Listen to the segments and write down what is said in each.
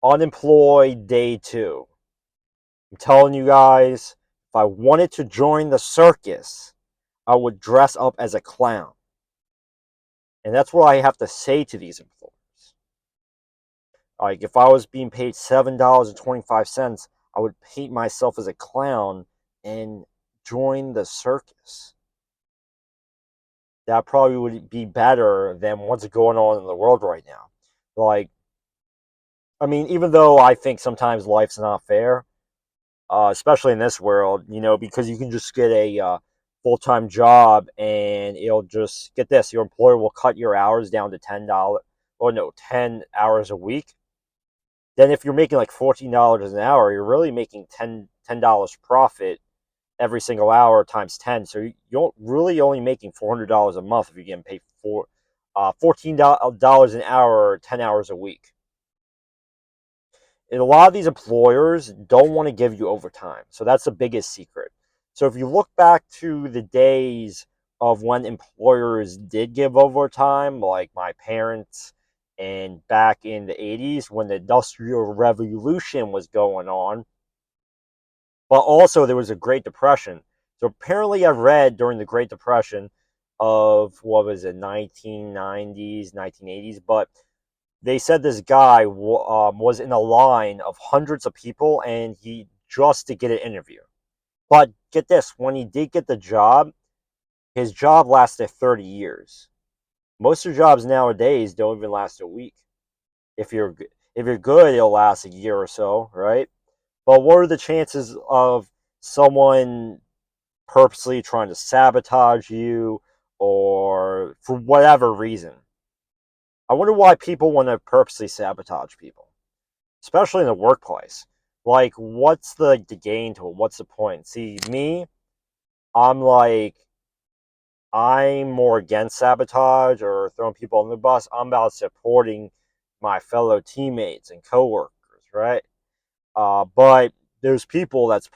Unemployed day 2. I'm telling you guys, if I wanted to join the circus, I would dress up as a clown. And that's what I have to say to these employers. Like, if I was being paid $7.25, I would paint myself as a clown and join the circus. That probably would be better than what's going on in the world right now. Like, I mean, even though I think sometimes life's not fair, especially in this world, because you can just get a full-time job and it'll just get this, your employer will cut your hours down to $10, or no, 10 hours a week. Then if you're making like $14 an hour, you're really making $10 profit every single hour times 10. So you're really only making $400 a month if you're getting paid for $14 an hour, 10 hours a week. And a lot of these employers don't want to give you overtime. So that's the biggest secret. So if you look back to the days of when employers did give overtime, like my parents, and back in the 80s when the Industrial Revolution was going on, but also there was a Great Depression. So apparently I read during the Great Depression of, what was it, 1990s, 1980s, but they said this guy was in a line of hundreds of people and he just to get an interview. But get this, when he did get the job, his job lasted 30 years. Most of the jobs nowadays don't even last a week. If you're good, it'll last a year or so, right? But what are the chances of someone purposely trying to sabotage you or for whatever reason? I wonder why people want to purposely sabotage people, especially in the workplace. Like, what's the gain to it? What's the point? See, me, I'm like, I'm more against sabotage or throwing people on the bus. I'm about supporting my fellow teammates and coworkers, right? But there's people that's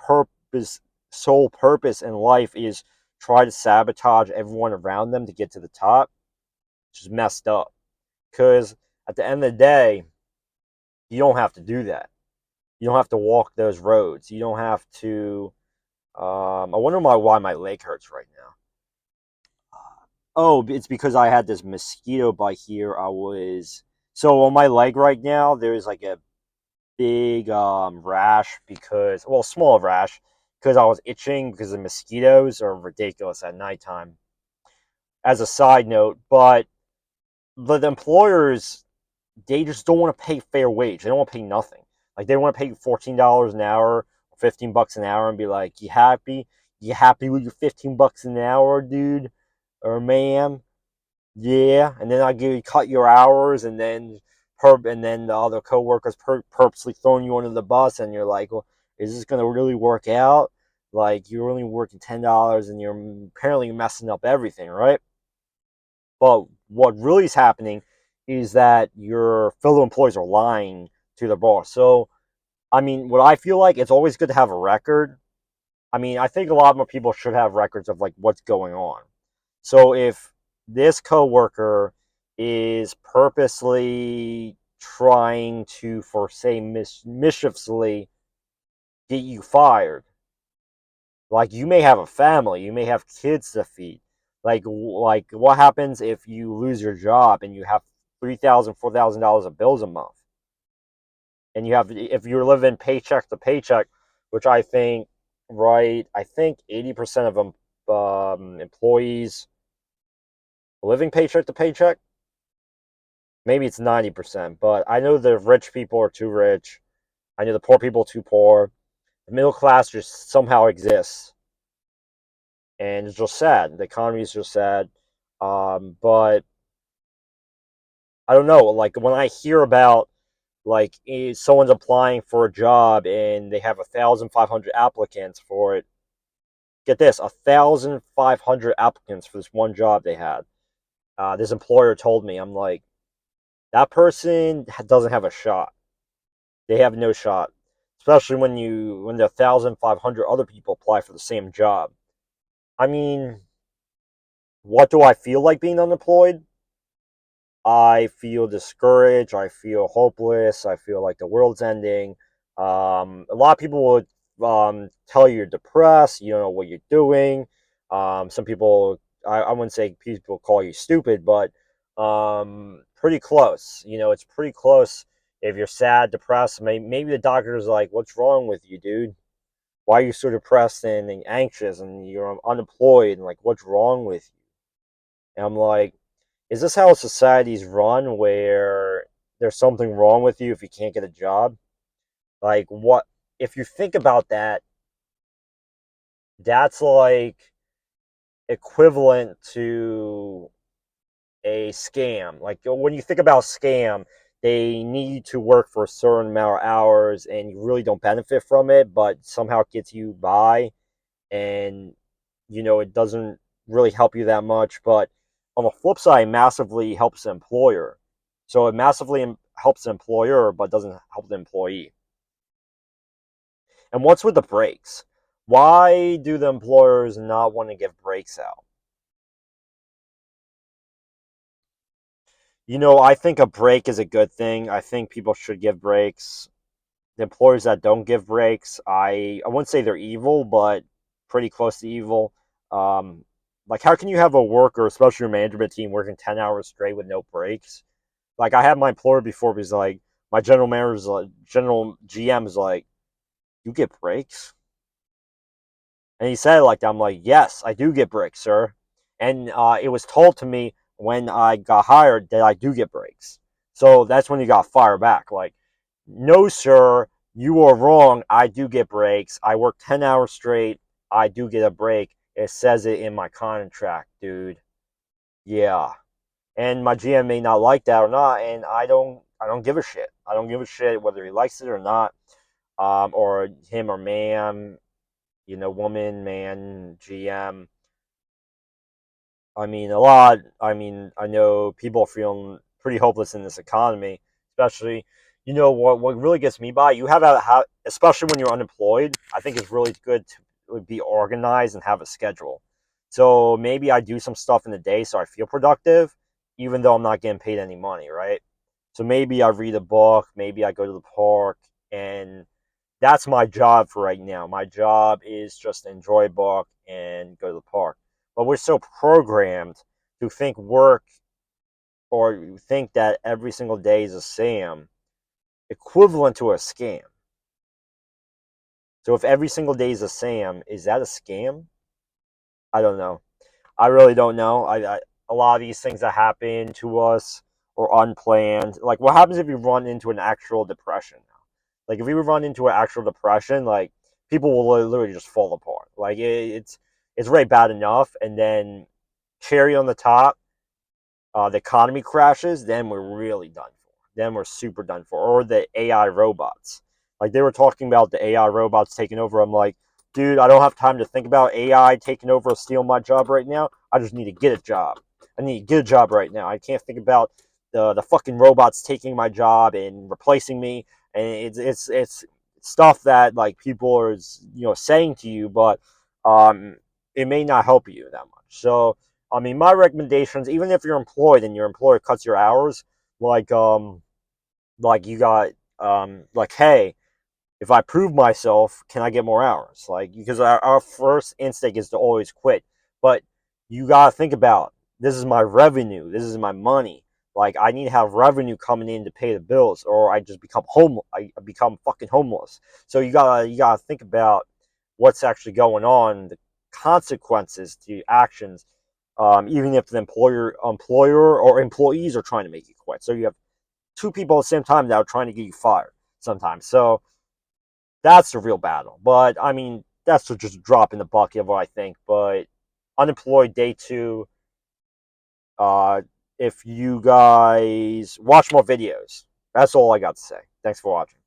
sole purpose in life is try to sabotage everyone around them to get to the top, which is messed up. Because at the end of the day, you don't have to do that. You don't have to walk those roads. You don't have to. I wonder why my leg hurts right now. Oh, it's because I had this mosquito bite here. So on my leg right now. There's like a big rash because, well, small rash because I was itching because the mosquitoes are ridiculous at nighttime. As a side note, but the employers, they just don't want to pay fair wage. They don't want to pay nothing. Like, they want to pay you $14 an hour, $15 an hour, and be like, "You happy? You happy with your $15 an hour, dude or ma'am? Yeah." And then I give you cut your hours, and then the other coworkers purposely throwing you under the bus, and you're like, "Well, is this gonna really work out? Like, you're only working $10, and you're apparently messing up everything, right?" But what really is happening is that your fellow employees are lying to the boss. So, I mean, what I feel like, it's always good to have a record. I mean, I think a lot more people should have records of like what's going on. So if this coworker is purposely trying to, for say, mischievously get you fired, like, you may have a family, you may have kids to feed. Like what happens if you lose your job and you have $3,000, $4,000 of bills a month, and if you're living paycheck to paycheck, which I think, right, I think 80% of them employees living paycheck to paycheck. Maybe it's 90%, but I know the rich people are too rich. I know the poor people are too poor. The middle class just somehow exists, and it's just sad. The economy is just sad. But I don't know. Like, when I hear about, like, someone's applying for a job and they have 1,500 applicants for it. Get this, 1,500 applicants for this one job they had. This employer told me, I'm like, that person doesn't have a shot. They have no shot, especially when the 1,500 other people apply for the same job. I mean, what do I feel like being unemployed? I feel discouraged. I feel hopeless. I feel like the world's ending. A lot of people would tell you you're depressed. You don't know what you're doing. Some people, I wouldn't say people call you stupid, but pretty close. It's pretty close. If you're sad, depressed, maybe the doctor's like, "What's wrong with you, dude? Why are you so depressed and anxious and you're unemployed? And like, what's wrong with you?" And I'm like, is this how societies run where there's something wrong with you if you can't get a job? Like, what if you think about that, that's like equivalent to a scam. Like when you think about scam, they need to work for a certain amount of hours and you really don't benefit from it, but somehow it gets you by and it doesn't really help you that much. But on the flip side, it massively helps the employer. So it massively helps the employer, but doesn't help the employee. And what's with the breaks? Why do the employers not want to give breaks out? I think a break is a good thing. I think people should give breaks. The employers that don't give breaks, I wouldn't say they're evil, but pretty close to evil. Um, like, how can you have a worker, especially your management team, working 10 hours straight with no breaks? Like, I had my employer before because like my general manager's like general GM is like, "You get breaks?" And he said it like that. I'm like, "Yes, I do get breaks, sir." And it was told to me when I got hired that I do get breaks. So that's when he got fired back. Like, no, sir, you are wrong. I do get breaks. I work 10 hours straight. I do get a break. It says it in my contract, dude. Yeah. And my GM may not like that or not, and I don't give a shit. I don't give a shit whether he likes it or not, or him or ma'am, woman, man, GM. I know people are feeling pretty hopeless in this economy, especially, what really gets me by, you especially when you're unemployed, I think it's really good to be organized and have a schedule. So maybe I do some stuff in the day so I feel productive, even though I'm not getting paid any money, right? So maybe I read a book, maybe I go to the park, and that's my job for right now. My job is just to enjoy a book and go to the park. But we're so programmed to think work or think that every single day is a scam, equivalent to a scam. So if every single day is a scam, is that a scam? I don't know. I really don't know. A lot of these things that happen to us are unplanned. Like, what happens if you run into an actual depression? Like, if you run into an actual depression, like, people will literally just fall apart. Like, it's really bad enough, and then cherry on the top, the economy crashes, then we're really done for. Then we're super done for. Or the AI robots. Like, they were talking about the AI robots taking over. I'm like, dude, I don't have time to think about AI taking over or stealing my job right now. I just need to get a job. I need to get a job right now. I can't think about the fucking robots taking my job and replacing me. And it's stuff that like people are saying to you, but um, it may not help you that much. So I mean, my recommendations, even if you're employed and your employer cuts your hours, like you got like, hey, if I prove myself, can I get more hours? Like, because our first instinct is to always quit, but you gotta think about, this is my revenue, this is my money. Like, I need to have revenue coming in to pay the bills, or I just become home. I become fucking homeless. So you gotta think about what's actually going on, the consequences to actions, even if the employer or employees are trying to make you quit. So you have two people at the same time that are trying to get you fired sometimes. So that's the real battle. But I mean, that's just a drop in the bucket of what I think. But unemployed day two. Uh, if you guys watch more videos, that's all I got to say. Thanks for watching.